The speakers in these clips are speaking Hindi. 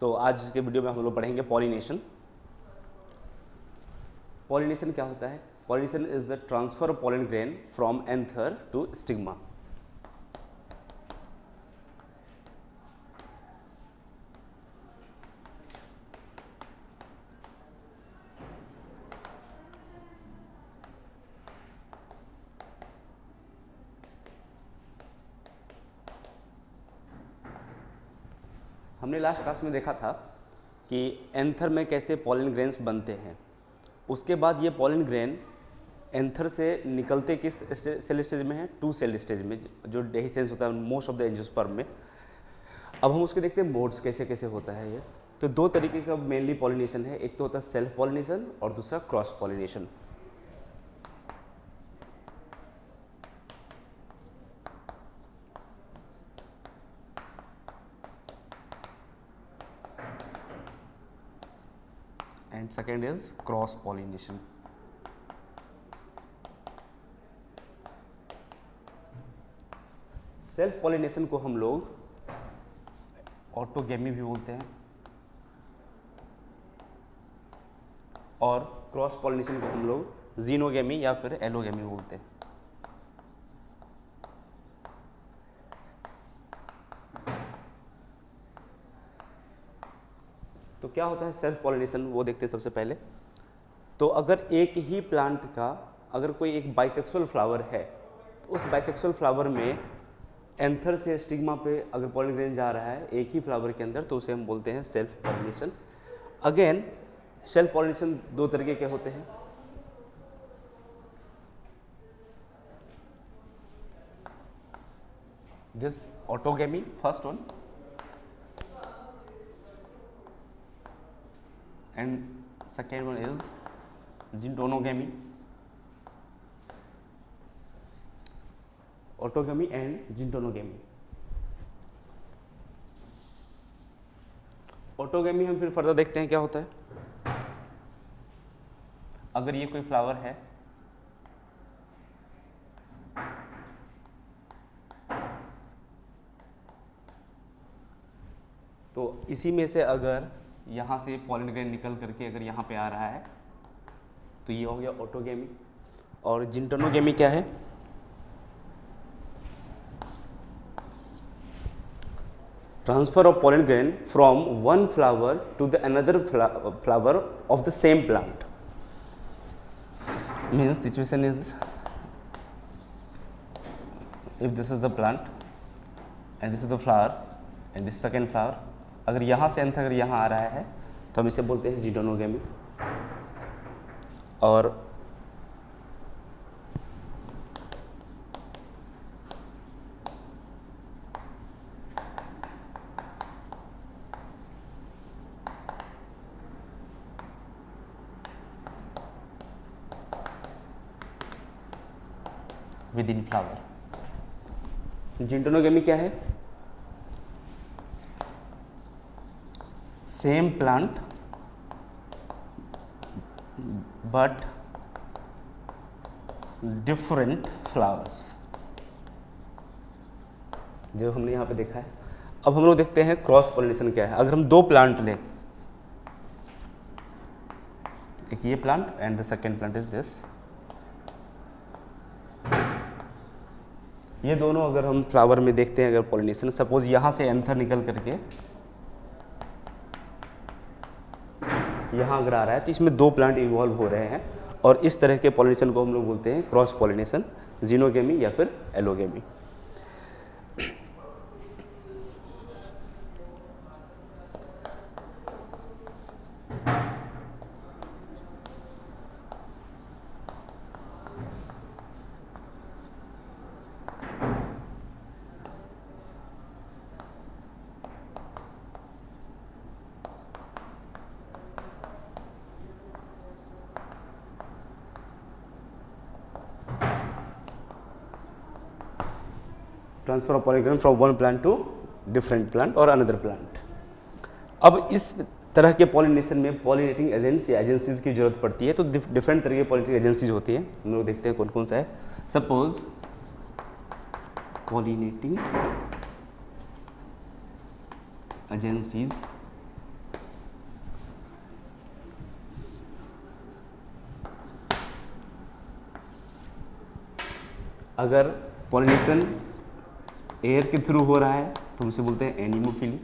तो आज के वीडियो में हम लोग पढ़ेंगे पॉलिनेशन। पॉलिनेशन क्या होता है? Pollination is the transfer of pollen grain from anther to stigma. हमने लास्ट क्लास में देखा था कि एंथर में कैसे पॉलन ग्रेन्स बनते हैं। उसके बाद ये पॉलन ग्रेन एंथर से निकलते किस सेल स्टेज में है? 2 सेल स्टेज में, जो डेहिसेंस होता है मोस्ट ऑफ द एंजियोस्पर्म में। अब हम उसके देखते हैं मोड्स कैसे कैसे होता है ये। तो 2 तरीके का मेनली पॉलिनेशन है, एक तो होता है सेल्फ पॉलिनेशन और दूसरा cross pollination. And second is cross pollination. Self pollination को हम लोग ऑटोगेमी भी बोलते हैं और क्रॉस पॉलिनेशन को हम लोग जीनोगेमी या फिर एलोगेमी बोलते हैं। तो क्या होता है सेल्फ पॉलिनेशन, वो देखते हैं सबसे पहले। तो अगर एक ही प्लांट का अगर कोई एक बाइसेक्सुअल फ्लावर है तो उस बाइसेक्सुअल फ्लावर में एंथर से स्टिग्मा पे अगर पॉलन ग्रेन जा रहा है एक ही फ्लावर के अंदर, तो उसे हम बोलते हैं self pollination. Again self pollination 2 तरीके के होते हैं। This autogamy first one and second one is zintonogamy, autogamy and zintonogamy। Autogamy हम फिर फर्दर देखते हैं क्या होता है। अगर ये कोई फ्लावर है तो इसी में से अगर यहाँ से पॉलन ग्रेन निकल करके अगर यहाँ पे आ रहा है तो ये हो गया ऑटोगेमी। और जिंटोनोगेमी क्या है? Transfer of pollen grain from one flower to the another flower of the same plant. Means situation is if this is the plant and this is the flower and this second flower, अगर यहाँ से एंथर अगर यहाँ आ रहा है तो हम इसे बोलते हैं जिंटोनोगेमी। और विद इन फ्लावर। जिंटोनोगेमी क्या है? Same plant but different flowers, जो हमने यहाँ पे देखा है। अब हम लोग देखते हैं क्रॉस पॉलिनेशन क्या है। अगर हम 2 प्लांट लें, एक ये plant and the second plant is this, ये दोनों अगर हम फ्लावर में देखते हैं अगर पॉलिनेशन, सपोज यहाँ से एंथर निकल करके यहाँ अगर आ रहा है तो इसमें 2 प्लांट इन्वॉल्व हो रहे हैं और इस तरह के पॉलिनेशन को हम लोग बोलते हैं क्रॉस पॉलिनेशन, जीनोगेमी या फिर allogamy. Transfer of pollen grain from one plant to different plant और अनदर प्लांट। अब इस तरह के पॉलिनेशन में पॉलिनेटिंग एजेंट्स या एजेंसीज की जरूरत पड़ती है। तो डिफरेंट तरह की पॉलिनेटिंग एजेंसीज होती हैं, हम लोग देखते हैं कौन कौन सा है। सपोज पॉलिनेटिंग एजेंसीज अगर पॉलिनेशन एयर के थ्रू हो रहा है तो उसे बोलते हैं एनीमोफिली।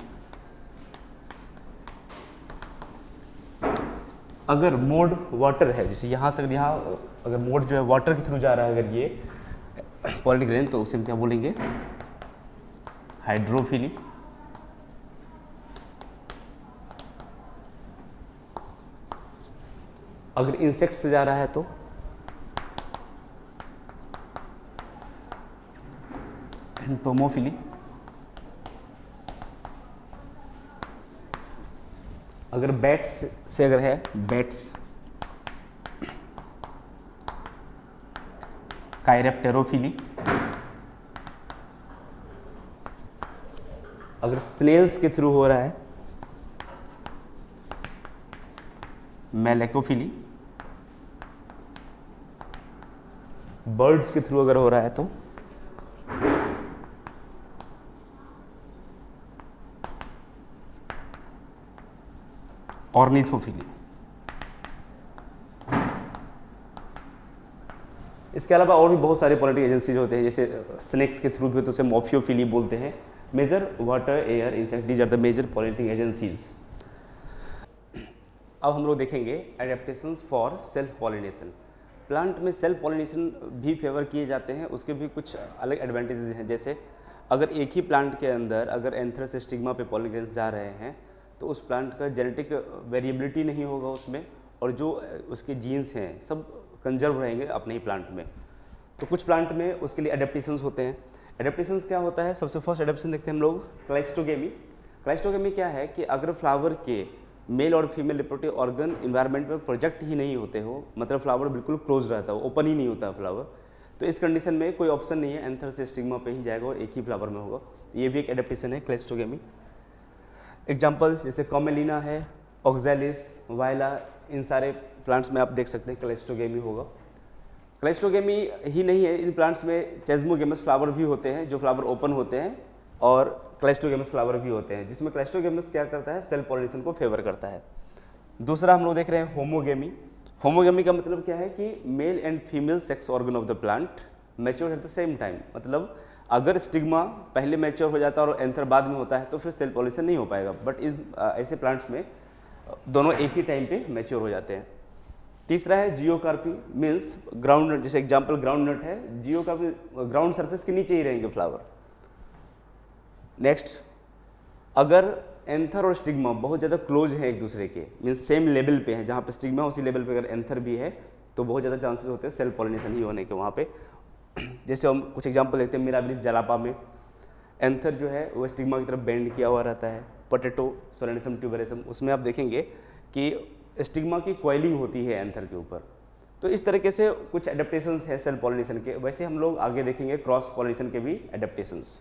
अगर मोड वाटर है, जैसे यहाँ से यहाँ अगर मोड जो है वाटर के थ्रू जा रहा है अगर ये पॉलिन ग्रेन, तो उसे हम क्या बोलेंगे, हाइड्रोफिली। अगर इंसेक्ट से जा रहा है तो एंटोमोफिली। अगर बैट्स से अगर है, बैट्स, कायरेप्टेरोफिली। अगर स्नेल्स के थ्रू हो रहा है, मेलेकोफिली। बर्ड्स के थ्रू अगर हो रहा है तो ऑर्निथोफिली। इसके अलावा और भी बहुत सारे पॉलिनेटिंग एजेंसीज होते हैं, जैसे स्नेक्स के थ्रू भी होते हैं, उसे मॉर्फियोफिली बोलते हैं। Major water air insect, these are the major pollinating agencies. अब हम लोग देखेंगे adaptations for self pollination. Plant में सेल्फ पॉलिनेशन भी फेवर किए जाते हैं, उसके भी कुछ अलग एडवांटेजेस हैं। जैसे अगर एक ही प्लांट के अंदर अगर एंथर से स्टिग्मा पे पॉलिन ग्रेन्स जा रहे हैं तो उस प्लांट का जेनेटिक वेरिएबिलिटी नहीं होगा उसमें, और जो उसके जीन्स हैं सब कंजर्व रहेंगे अपने ही प्लांट में। तो कुछ प्लांट में उसके लिए एडेप्टेशंस होते हैं। एडेप्टेशंस क्या होता है, सबसे फर्स्ट एडेप्टेशन देखते हैं हम लोग, क्लाइस्टोगेमी। क्लाइस्टोगेमी क्या है कि अगर फ्लावर के मेल और फीमेल रिप्रोडक्टिव ऑर्गन इन्वायरमेंट में प्रोजेक्ट ही नहीं होते हो, मतलब फ्लावर बिल्कुल क्लोज रहता है, ओपन ही नहीं होता फ्लावर, तो इस कंडीशन में कोई ऑप्शन नहीं है, एंथर से स्टिग्मा पे ही जाएगा और एक ही फ्लावर में होगा। ये भी एक एडेप्टेशन है क्लाइस्टोगेमी। एग्जाम्पल जैसे कॉमेलिना है, ऑक्सैलिस, वायला, इन सारे प्लांट्स में आप देख सकते हैं क्लाइस्टोगेमी होगा। क्लाइस्टोगेमी ही नहीं है, इन प्लांट्स में चेस्मोगेमस फ्लावर भी होते हैं जो फ्लावर ओपन होते हैं, और क्लाइस्टोगेमस फ्लावर भी होते हैं, जिसमें क्लाइस्टोगेमस क्या करता है, सेल्फ पॉलिनेशन को फेवर करता है। दूसरा हम लोग देख रहे हैं होमोगेमी। होमोगेमी का मतलब क्या है कि male and female sex organ of the plant mature at the same time. मतलब अगर स्टिग्मा पहले मैच्योर हो जाता है और एंथर बाद में होता है तो फिर सेल्फ पॉलिनेशन नहीं हो पाएगा, बट इस ऐसे प्लांट्स में दोनों एक ही टाइम पे मैच्योर हो जाते हैं। तीसरा है जियोकार्पी, मीन्स ग्राउंड नट, जैसे एग्जाम्पल ग्राउंड नट है, जियोकार्पी ग्राउंड सरफेस के नीचे ही रहेंगे फ्लावर। नेक्स्ट, अगर एंथर और स्टिग्मा बहुत ज़्यादा क्लोज हैं एक दूसरे के, मीन्स सेम लेवल पे है, जहाँ पे स्टिग्मा उसी लेवल पे अगर एंथर भी है तो बहुत ज़्यादा चांसेस होते हैं सेल्फ पॉलिनेशन ही होने के वहाँ पे। जैसे हम कुछ एग्जांपल देखते हैं, मिराबिलिस जलापा में एंथर जो है वो स्टिग्मा की तरफ बेंड किया हुआ रहता है। पोटैटो सोलेनिसम ट्यूबेरसम, उसमें आप देखेंगे कि स्टिग्मा की कॉइलिंग होती है एंथर के ऊपर। तो इस तरीके से कुछ एडेप्टेशंस है सेल्फ पॉलिनेशन के। वैसे हम लोग आगे देखेंगे क्रॉस पॉलिनेशन के भी एडेप्टेशंस।